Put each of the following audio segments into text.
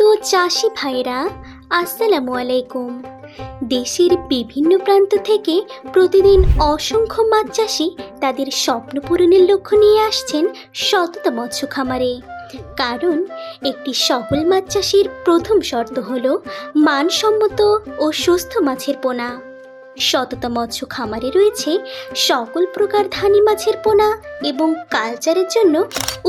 প্রিয় চাষি ভাইরা, আসসালামু আলাইকুম। দেশের বিভিন্ন প্রান্ত থেকে প্রতিদিন অসংখ্য মাছ চাষি তাদের স্বপ্ন পূরণের লক্ষ্য নিয়ে আসছেন সততা মৎস্য খামারে। কারণ একটি সফল মাছ চাষির প্রথম শর্ত হলো মানসম্মত ও সুস্থ মাছের পোনা। সততা মৎস্য খামারে রয়েছে সকল প্রকার ধানি মাছের পোনা এবং কালচারের জন্য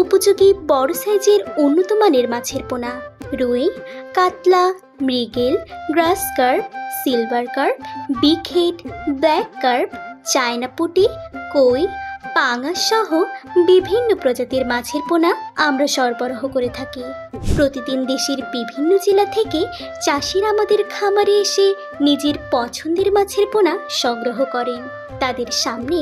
উপযোগী বড় সাইজের উন্নত মানের মাছের পোনা। রুই, কাতলা, মৃগেল, গ্রাস carp, silver carp, big head, black carp, China পুঁটি, কই, পাঙাশ সহ বিভিন্ন প্রজাতির মাছের পোনা আমরা সরবরাহ করে থাকি। প্রতিদিন দেশের বিভিন্ন জেলা থেকে চাষিরা আমাদের খামারে এসে নিজের পছন্দের মাছের পোনা সংগ্রহ করেন। তাদের সামনে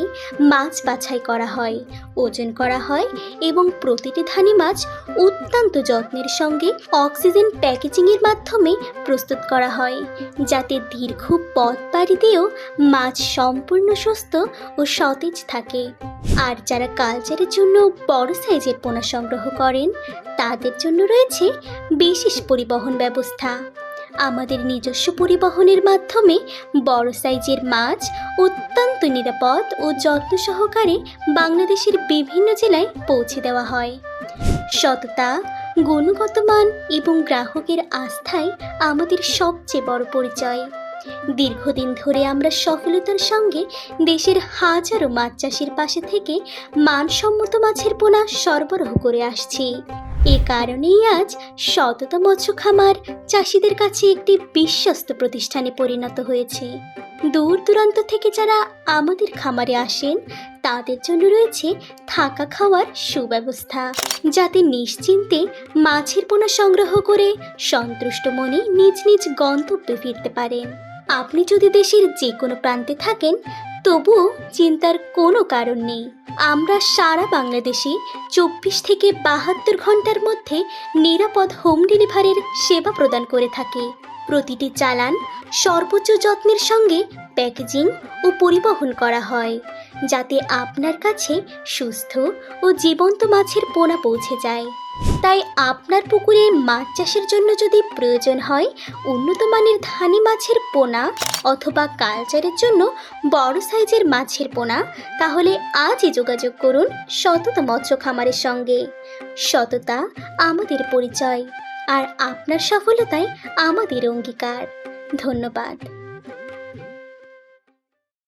মাছ বাছাই করা হয়, ওজন করা হয় এবং প্রতিটি ধানি মাছ অত্যন্ত যত্নের সঙ্গে অক্সিজেন প্যাকেজিংয়ের মাধ্যমে প্রস্তুত করা হয়, যাতে দীর্ঘ পথ পাড়ি দিয়েও মাছ সম্পূর্ণ সুস্থ ও সতেজ থাকে। আর যারা কালচারের জন্য বড় সাইজের পোনা সংগ্রহ করেন, তাদের জন্য রয়েছে বিশেষ পরিবহন ব্যবস্থা। আমাদের নিজস্ব পরিবহনের মাধ্যমে বড় সাইজের মাছ অত্যন্ত নিরাপদ ও যত্ন সহকারে বাংলাদেশের বিভিন্ন জেলায় পৌঁছে দেওয়া হয়। সততা, গুণগত মান এবং গ্রাহকের আস্থাই আমাদের সবচেয়ে বড় পরিচয়। দীর্ঘদিন ধরে আমরা সফলতার সঙ্গে দেশের হাজারো মাছ চাষির পাশে থেকে মানসম্মত মাছের পোনা সরবরাহ করে আসছি। এ কারণেই আজ সততা মৎস্য খামার চাষিদের কাছে একটি বিশ্বস্ত প্রতিষ্ঠানে পরিণত হয়েছে। দূর দূরান্ত থেকে যারা আমাদের খামারে আসেন, তাদের জন্য রয়েছে থাকা খাওয়ার সুব্যবস্থা, যাতে নিশ্চিন্তে মাছের পোনা সংগ্রহ করে সন্তুষ্ট মনে নিজ নিজ গন্তব্যে ফিরতে পারেন। আপনি যদি দেশের যে কোনো প্রান্তে থাকেন, তবুও চিন্তার কোনো কারণ নেই। আমরা সারা বাংলাদেশে 24 থেকে 72 ঘন্টার মধ্যে নিরাপদ হোম ডেলিভারির সেবা প্রদান করে থাকি। প্রতিটি চালান সর্বোচ্চ যত্নের সঙ্গে প্যাকেজিং ও পরিবহন করা হয়, যাতে আপনার কাছে সুস্থ ও জীবন্ত মাছের পোনা পৌঁছে যায়। তাই আপনার পুকুরে মাছ চাষের জন্য যদি প্রয়োজন হয় উন্নত মানের ধানি মাছের পোনা অথবা কালচারের জন্য বড় সাইজের মাছের পোনা, তাহলে আজই যোগাযোগ করুন সততা মৎস্য খামারের সঙ্গে। সততা আমাদের পরিচয়, আর আপনার সফলতায় আমাদের অঙ্গীকার। ধন্যবাদ।